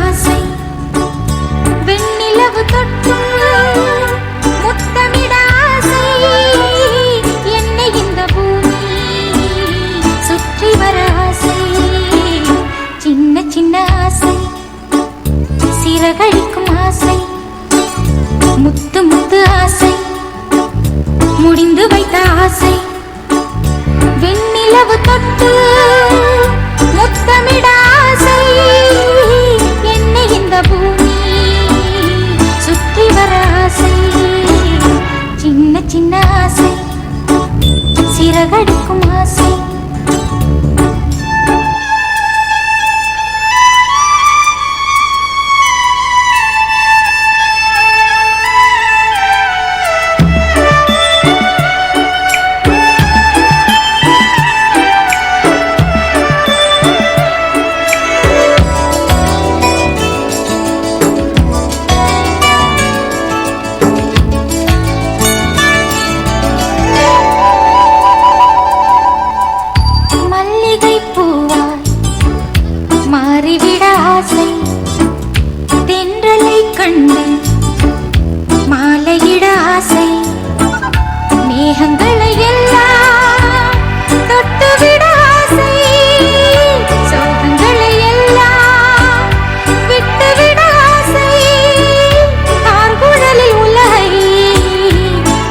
ஆசை வெண்ணிலவு தொட்டு முத்தமிட ஆசை என்னை இந்த பூமி சுற்றி வர ஆசை சின்ன சின்ன ஆசை சிறகடிக்கும் ஆசை முத்து முத்து ஆசை முடிந்து வைத்த ஆசை வெண்ணிலவு தொட்டு முத்தமிட ஆசை என்னை இந்த பூமி சுற்றி வர ஆசை சின்ன சின்ன ஆசை சிறகடிக்கும் ஆசை மாறிவிட ஆசை தென்றலை கண்டு மாலையிட ஆசை மேகங்களை எல்லாம் தொட்டுவிட ஆசை சோகங்களை எல்லாம் விட்டுவிட ஆசை ஆர்குழலில் உலகை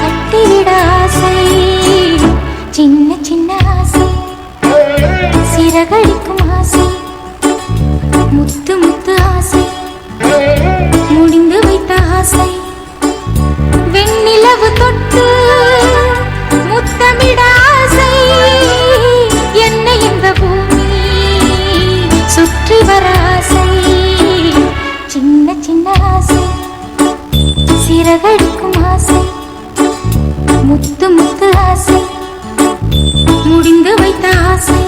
கட்டிவிட ஆசை சின்ன சின்ன ஆசை சிறகடிக்கும் ஆசை முத்து முத்து ஆசை முடிந்து வைத்த ஆசை வெண்ணிலவு தொட்டு முத்தமிட ஆசை என்னை இந்த பூமி சுற்றி வர ஆசை சின்ன சின்ன ஆசை சிறகடிக்கும் ஆசை முத்து முத்து ஆசை முடிந்து வைத்த ஆசை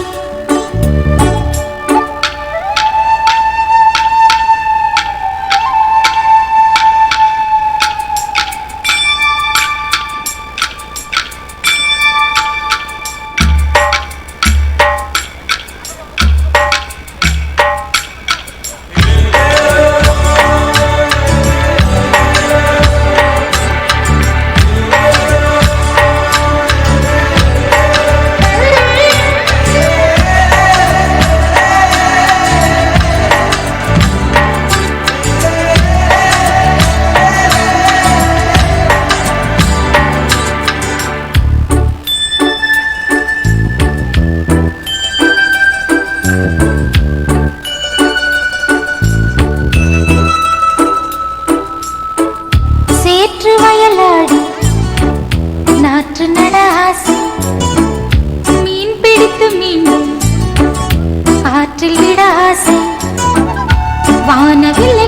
சேற்று வயலாடி நாற்று நட ஆசை மீன் பிடித்து மீண்டும் ஆற்றில் விட ஆசை வானவில்